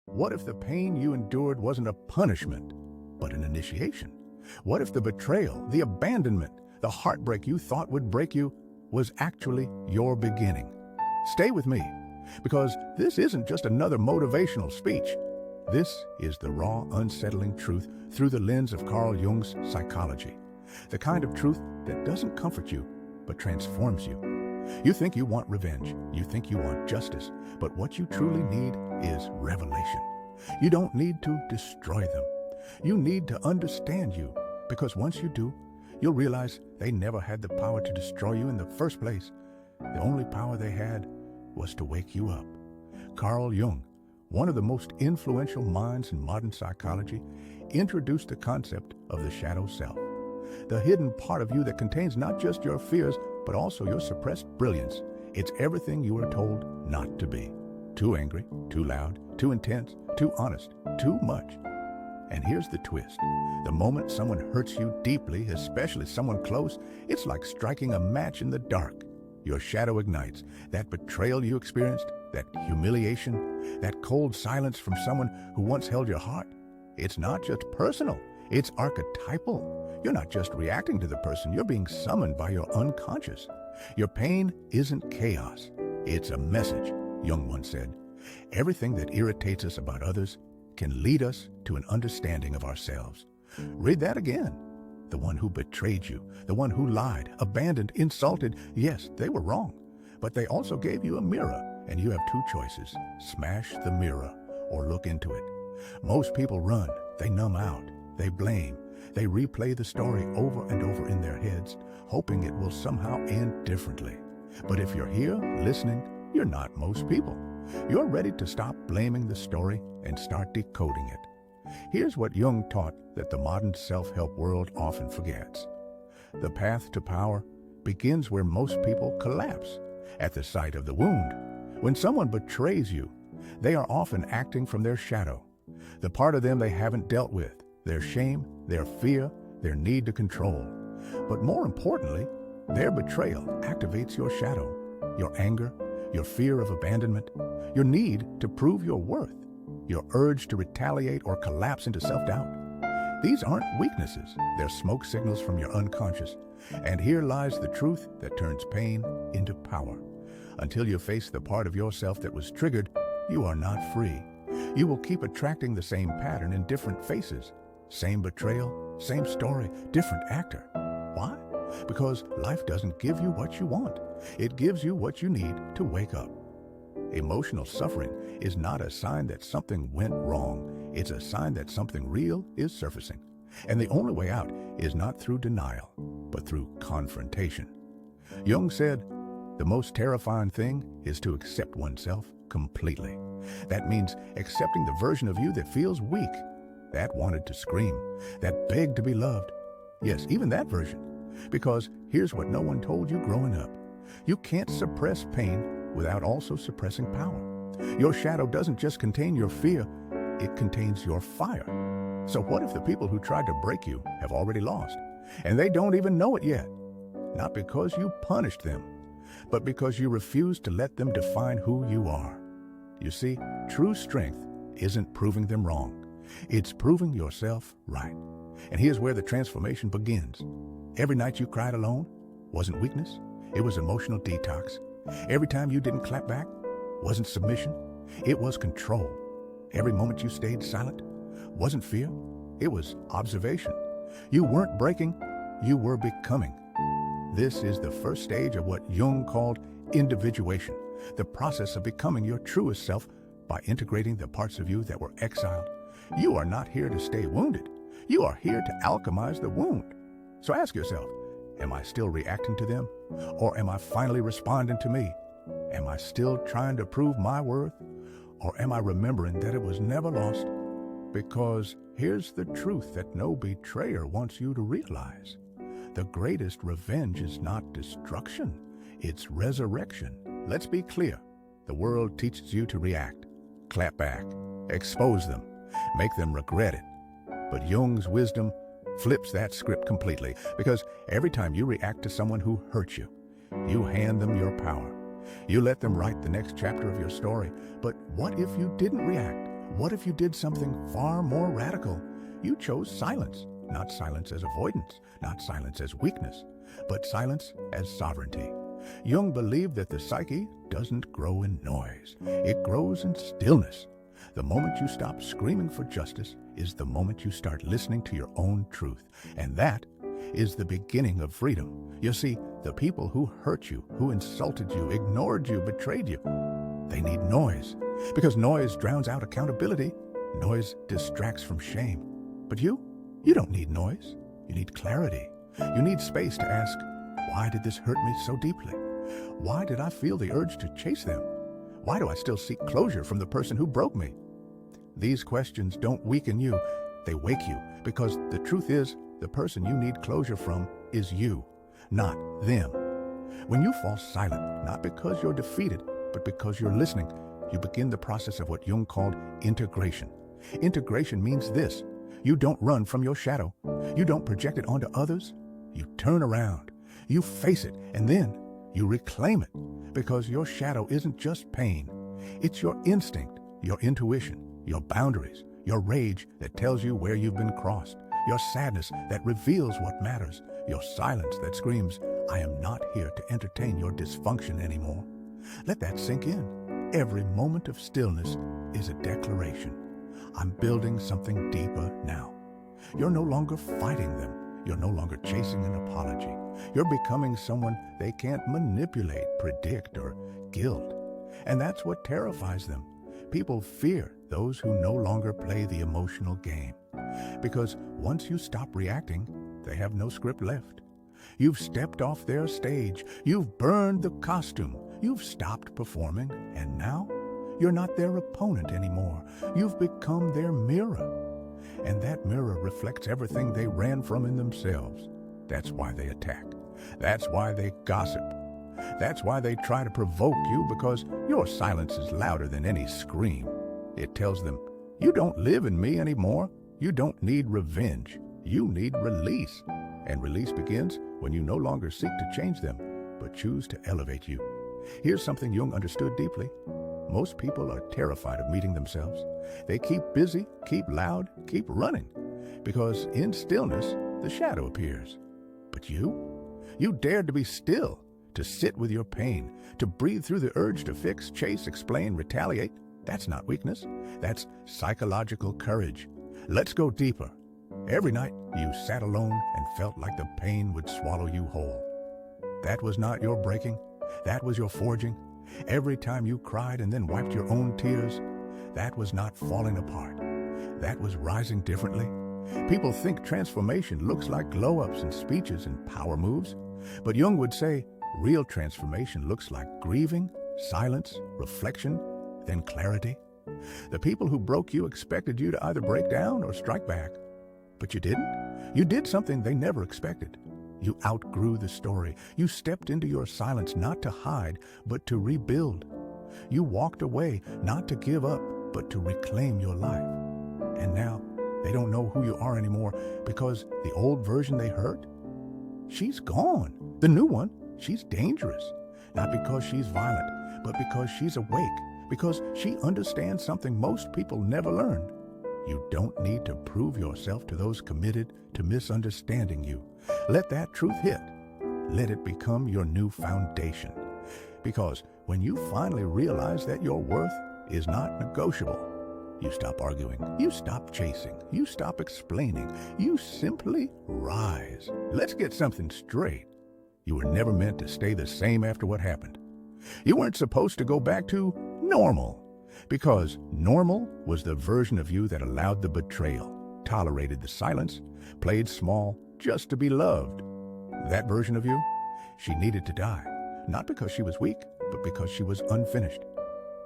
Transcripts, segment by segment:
What if the pain you endured wasn't a punishment, but an initiation? What if the betrayal, the abandonment, the heartbreak you thought would break you was actually your beginning? Stay with me, because this isn't just another motivational speech. This is the raw, unsettling truth through the lens of Carl Jung's psychology. The kind of truth that doesn't comfort you, but transforms you. You think you want revenge, you think you want justice, but what you truly need is revelation. You don't need to destroy them. You need to understand you, because once you do, you'll realize they never had the power to destroy you in the first place. The only power they had was to wake you up. Carl Jung, one of the most influential minds in modern psychology, introduced the concept of the shadow self, the hidden part of you that contains not just your fears, but also your suppressed brilliance. It's everything you are told not to be. Too angry, too loud, too intense, too honest, too much. And here's the twist. The moment someone hurts you deeply, especially someone close, it's like striking a match in the dark. Your shadow ignites. That betrayal you experienced, that humiliation, that cold silence from someone who once held your heart. It's not just personal, it's archetypal. You're not just reacting to the person, you're being summoned by your unconscious. Your pain isn't chaos, it's a message, Jung once said. Everything that irritates us about others can lead us to an understanding of ourselves. Read that again. The one who betrayed you, the one who lied, abandoned, insulted, yes, they were wrong. But they also gave you a mirror, and you have two choices. Smash the mirror or look into it. Most people run, they numb out, they blame, they replay the story over and over in their heads, hoping it will somehow end differently. But if you're here, listening, you're not most people. You're ready to stop blaming the story and start decoding it. Here's what Jung taught that the modern self-help world often forgets. The path to power begins where most people collapse, at the sight of the wound. When someone betrays you, they are often acting from their shadow, the part of them they haven't dealt with, their shame, their fear, their need to control. But more importantly, their betrayal activates your shadow, your anger, your fear of abandonment, your need to prove your worth, your urge to retaliate or collapse into self-doubt. These aren't weaknesses, they're smoke signals from your unconscious. And here lies the truth that turns pain into power. Until you face the part of yourself that was triggered, you are not free. You will keep attracting the same pattern in different faces. Same betrayal, same story, different actor. Why? Because life doesn't give you what you want. It gives you what you need to wake up. Emotional suffering is not a sign that something went wrong. It's a sign that something real is surfacing. And the only way out is not through denial, but through confrontation. Jung said, the most terrifying thing is to accept oneself completely. That means accepting the version of you that feels weak, that wanted to scream, that begged to be loved. Yes, even that version. Because here's what no one told you growing up. You can't suppress pain without also suppressing power. Your shadow doesn't just contain your fear, it contains your fire. So what if the people who tried to break you have already lost, and they don't even know it yet? Not because you punished them, but because you refused to let them define who you are. You see, true strength isn't proving them wrong. It's proving yourself right. And here's where the transformation begins. Every night you cried alone wasn't weakness, it was emotional detox. Every time you didn't clap back wasn't submission, it was control. Every moment you stayed silent wasn't fear, it was observation. You weren't breaking, you were becoming. This is the first stage of what Jung called individuation, the process of becoming your truest self by integrating the parts of you that were exiled. You are not here to stay wounded. You are here to alchemize the wound. So ask yourself, am I still reacting to them? Or am I finally responding to me? Am I still trying to prove my worth? Or am I remembering that it was never lost? Because here's the truth that no betrayer wants you to realize. The greatest revenge is not destruction, it's resurrection. Let's be clear. The world teaches you to react, clap back, expose them, make them regret it. But Jung's wisdom flips that script completely, because every time you react to someone who hurt you, you hand them your power. You let them write the next chapter of your story. But what if you didn't react? What if you did something far more radical? You chose silence, not silence as avoidance, not silence as weakness, but silence as sovereignty. Jung believed that the psyche doesn't grow in noise. It grows in stillness. The moment you stop screaming for justice is the moment you start listening to your own truth. And that is the beginning of freedom. You see, the people who hurt you, who insulted you, ignored you, betrayed you, they need noise. Because noise drowns out accountability. Noise distracts from shame. But you don't need noise. You need clarity. You need space to ask, why did this hurt me so deeply? Why did I feel the urge to chase them? Why do I still seek closure from the person who broke me? These questions don't weaken you, they wake you, because the truth is, the person you need closure from is you, not them. When you fall silent, not because you're defeated, but because you're listening, you begin the process of what Jung called integration. Integration means this: you don't run from your shadow. You don't project it onto others. You turn around, you face it, and then you reclaim it, because your shadow isn't just pain. It's your instinct, your intuition, your boundaries, your rage that tells you where you've been crossed, your sadness that reveals what matters, your silence that screams, I am not here to entertain your dysfunction anymore. Let that sink in. Every moment of stillness is a declaration. I'm building something deeper now. You're no longer fighting them. You're no longer chasing an apology. You're becoming someone they can't manipulate, predict, or guilt. And that's what terrifies them. People fear those who no longer play the emotional game. Because once you stop reacting, they have no script left. You've stepped off their stage. You've burned the costume. You've stopped performing. And now, you're not their opponent anymore. You've become their mirror. And that mirror reflects everything they ran from in themselves. That's why they attack. That's why they gossip. That's why they try to provoke you, because your silence is louder than any scream. It tells them, you don't live in me anymore. You don't need revenge. You need release. And release begins when you no longer seek to change them, but choose to elevate you. Here's something Jung understood deeply. Most people are terrified of meeting themselves. They keep busy, keep loud, keep running, because in stillness, the shadow appears. But you dared to be still, to sit with your pain, to breathe through the urge to fix, chase, explain, retaliate. That's not weakness. That's psychological courage. Let's go deeper. Every night, you sat alone and felt like the pain would swallow you whole. That was not your breaking. That was your forging. Every time you cried and then wiped your own tears, that was not falling apart. That was rising differently. People think transformation looks like glow-ups and speeches and power moves. But Jung would say, real transformation looks like grieving, silence, reflection, then clarity. The people who broke you expected you to either break down or strike back. But you didn't. You did something they never expected. You outgrew the story. You stepped into your silence not to hide, but to rebuild. You walked away not to give up, but to reclaim your life. And now, they don't know who you are anymore because the old version they hurt, she's gone. The new one, she's dangerous. Not because she's violent, but because she's awake, because she understands something most people never learned. You don't need to prove yourself to those committed to misunderstanding you. Let that truth hit. Let it become your new foundation. Because when you finally realize that your worth is not negotiable, you stop arguing, you stop chasing, you stop explaining, you simply rise. Let's get something straight. You were never meant to stay the same after what happened. You weren't supposed to go back to normal, because normal was the version of you that allowed the betrayal, tolerated the silence, played small just to be loved. That version of you, she needed to die, not because she was weak, but because she was unfinished.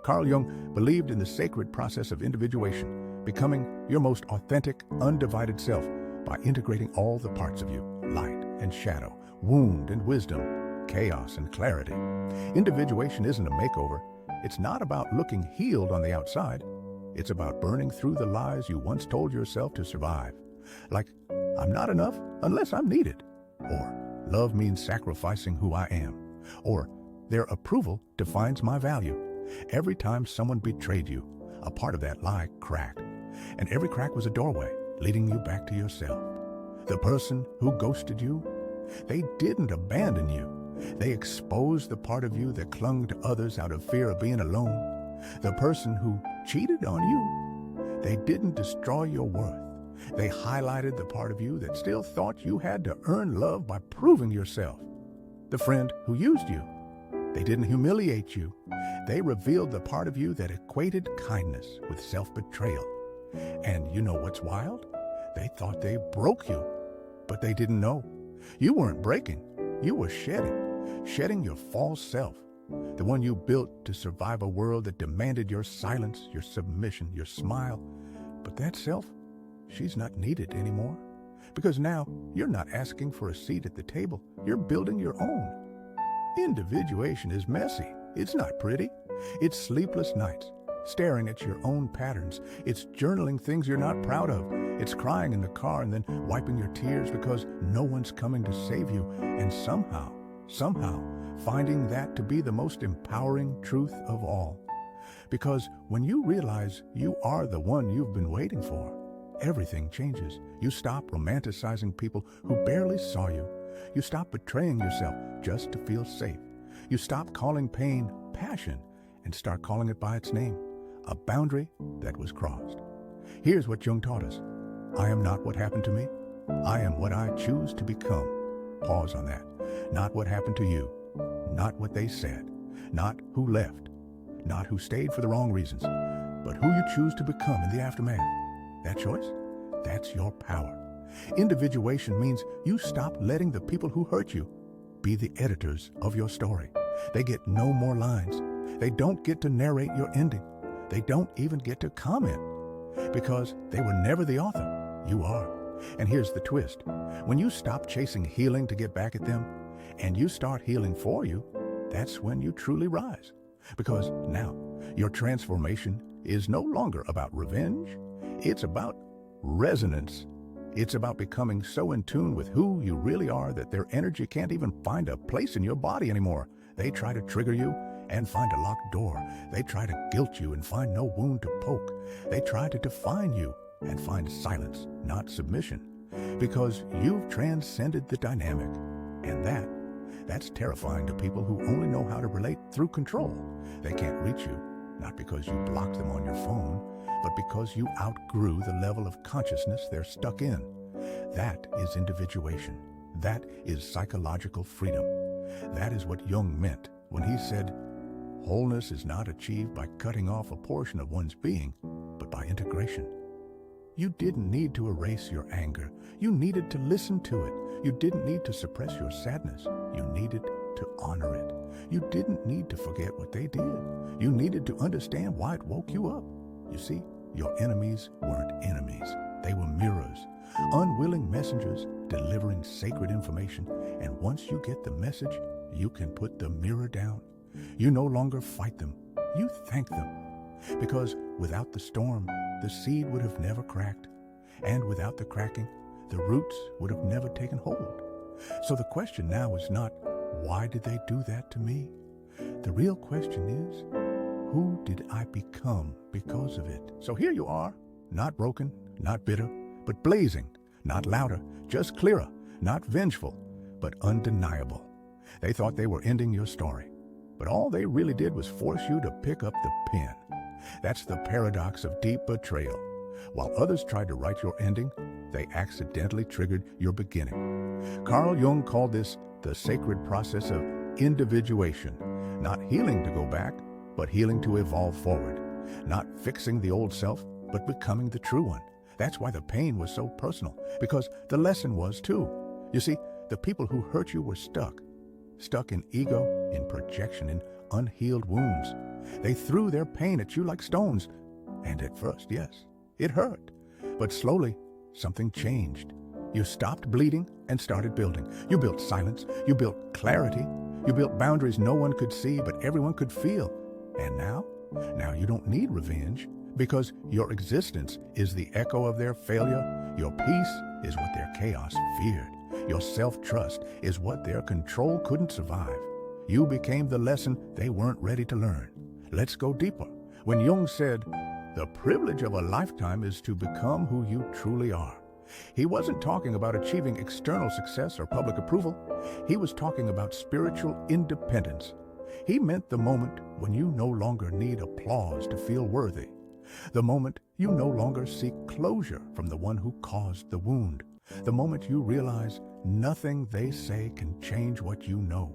Carl Jung believed in the sacred process of individuation, becoming your most authentic, undivided self by integrating all the parts of you, light and shadow, wound and wisdom, chaos and clarity. Individuation isn't a makeover. It's not about looking healed on the outside. It's about burning through the lies you once told yourself to survive. Like, I'm not enough unless I'm needed. Or, love means sacrificing who I am. Or, their approval defines my value. Every time someone betrayed you, a part of that lie cracked. And every crack was a doorway leading you back to yourself. The person who ghosted you, they didn't abandon you. They exposed the part of you that clung to others out of fear of being alone. The person who cheated on you, they didn't destroy your worth. They highlighted the part of you that still thought you had to earn love by proving yourself. The friend who used you, they didn't humiliate you. They revealed the part of you that equated kindness with self-betrayal. And you know what's wild? They thought they broke you, but they didn't know. You weren't breaking, you were shedding your false self, the one you built to survive a world that demanded your silence, your submission, your smile. But that self, she's not needed anymore, because now you're not asking for a seat at the table, you're building your own. Individuation is messy. It's not pretty. It's sleepless nights, staring at your own patterns. It's journaling things you're not proud of. It's crying in the car and then wiping your tears because no one's coming to save you. And somehow, finding that to be the most empowering truth of all. Because when you realize you are the one you've been waiting for, everything changes. You stop romanticizing people who barely saw you. You stop betraying yourself just to feel safe. You stop calling pain passion and start calling it by its name, a boundary that was crossed. Here's what Jung taught us. I am not what happened to me. I am what I choose to become. Pause on that. Not what happened to you. Not what they said. Not who left. Not who stayed for the wrong reasons. But who you choose to become in the aftermath. That choice? That's your power. Individuation means you stop letting the people who hurt you be the editors of your story. They get no more lines. They don't get to narrate your ending. They don't even get to comment because they were never the author. You are. And here's the twist. When you stop chasing healing to get back at them and you start healing for you, that's when you truly rise. Because now your transformation is no longer about revenge. It's about resonance. It's about becoming so in tune with who you really are that their energy can't even find a place in your body anymore. They try to trigger you and find a locked door. They try to guilt you and find no wound to poke. They try to define you and find silence, not submission. Because you've transcended the dynamic. And that's terrifying to people who only know how to relate through control. They can't reach you, not because you blocked them on your phone, but because you outgrew the level of consciousness they're stuck in. That is individuation. That is psychological freedom. That is what Jung meant when he said, wholeness is not achieved by cutting off a portion of one's being, but by integration. You didn't need to erase your anger. You needed to listen to it. You didn't need to suppress your sadness. You needed to honor it. You didn't need to forget what they did. You needed to understand why it woke you up. You see, your enemies weren't enemies. They were mirrors, unwilling messengers delivering sacred information. And once you get the message, you can put the mirror down. You no longer fight them. You thank them. Because without the storm, the seed would have never cracked. And without the cracking, the roots would have never taken hold. So the question now is not, why did they do that to me? The real question is, who did I become because of it? So here you are, not broken, not bitter, but blazing, not louder, just clearer, not vengeful, but undeniable. They thought they were ending your story, but all they really did was force you to pick up the pen. That's the paradox of deep betrayal. While others tried to write your ending, they accidentally triggered your beginning. Carl Jung called this the sacred process of individuation, not healing to go back, but healing to evolve forward, not fixing the old self, but becoming the true one. That's why the pain was so personal, because the lesson was too. You see, the people who hurt you were stuck in ego, in projection, in unhealed wounds. They threw their pain at you like stones. And at first, yes, it hurt. But slowly, something changed. You stopped bleeding and started building. You built silence. You built clarity. You built boundaries no one could see, but everyone could feel. And now you don't need revenge, because your existence is the echo of their failure. Your peace is what their chaos feared. Your self-trust is what their control couldn't survive. You became the lesson they weren't ready to learn. Let's go deeper. When Jung said, The privilege of a lifetime is to become who you truly are. He wasn't talking about achieving external success or public approval. He was talking about spiritual independence. He meant the moment when you no longer need applause to feel worthy. The moment you no longer seek closure from the one who caused the wound. The moment you realize nothing they say can change what you know.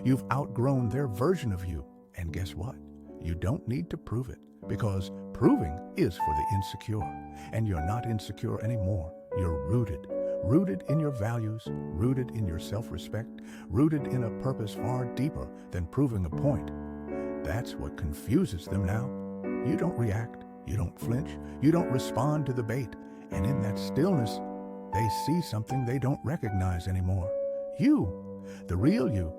You've outgrown their version of you. And guess what? You don't need to prove it, because proving is for the insecure. And you're not insecure anymore. You're rooted. Rooted in your values, rooted in your self-respect, rooted in a purpose far deeper than proving a point. That's what confuses them now. You don't react, you don't flinch, you don't respond to the bait. And in that stillness, they see something they don't recognize anymore. You, the real you,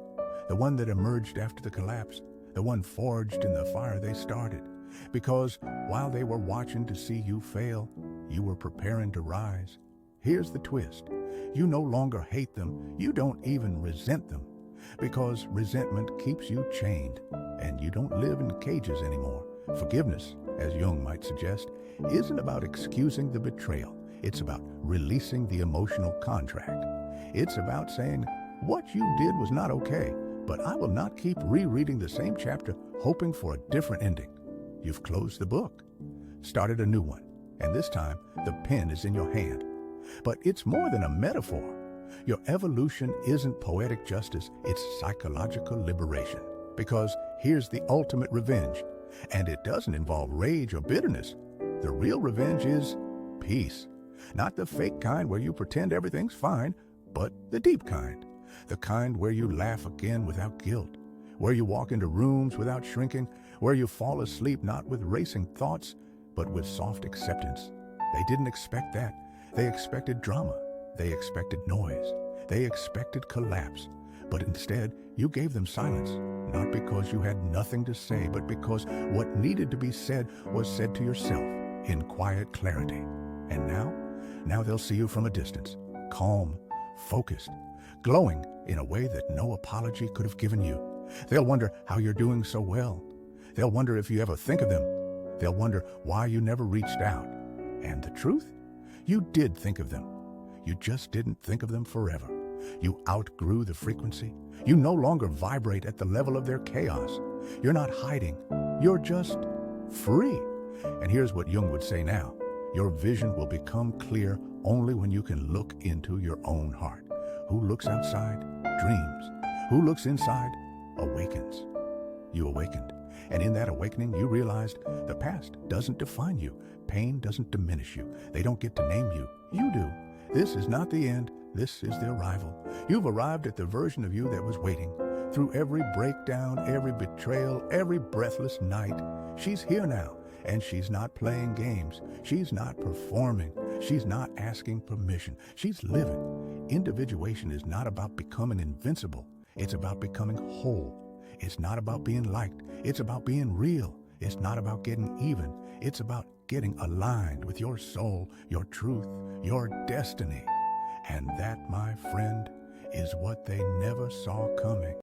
the one that emerged after the collapse, the one forged in the fire they started. Because while they were watching to see you fail, you were preparing to rise. Here's the twist. You no longer hate them. You don't even resent them. Because resentment keeps you chained, and you don't live in cages anymore. Forgiveness, as Jung might suggest, isn't about excusing the betrayal. It's about releasing the emotional contract. It's about saying, what you did was not okay, but I will not keep rereading the same chapter hoping for a different ending. You've closed the book, started a new one, and this time the pen is in your hand. But it's more than a metaphor. Your evolution isn't poetic justice, it's psychological liberation. Because here's the ultimate revenge, and it doesn't involve rage or bitterness. The real revenge is peace. Not the fake kind where you pretend everything's fine, but the deep kind. The kind where you laugh again without guilt, where you walk into rooms without shrinking, where you fall asleep not with racing thoughts, but with soft acceptance. They didn't expect that. They expected drama. They expected noise. They expected collapse. But instead, you gave them silence, not because you had nothing to say, but because what needed to be said was said to yourself in quiet clarity. And now they'll see you from a distance, calm, focused, glowing in a way that no apology could have given you. They'll wonder how you're doing so well. They'll wonder if you ever think of them. They'll wonder why you never reached out. And the truth? You did think of them. You just didn't think of them forever. You outgrew the frequency. You no longer vibrate at the level of their chaos. You're not hiding. You're just free. And here's what Jung would say now. Your vision will become clear only when you can look into your own heart. Who looks outside dreams. Who looks inside awakens. You awakened. And in that awakening, you realized the past doesn't define you. Pain doesn't diminish you. They don't get to name you. You do. This is not the end. This is the arrival. You've arrived at the version of you that was waiting. Through every breakdown, every betrayal, every breathless night, she's here now. And she's not playing games. She's not performing. She's not asking permission. She's living. Individuation is not about becoming invincible. It's about becoming whole. It's not about being liked. It's about being real. It's not about getting even. It's about getting aligned with your soul, your truth, your destiny. And that, my friend, is what they never saw coming.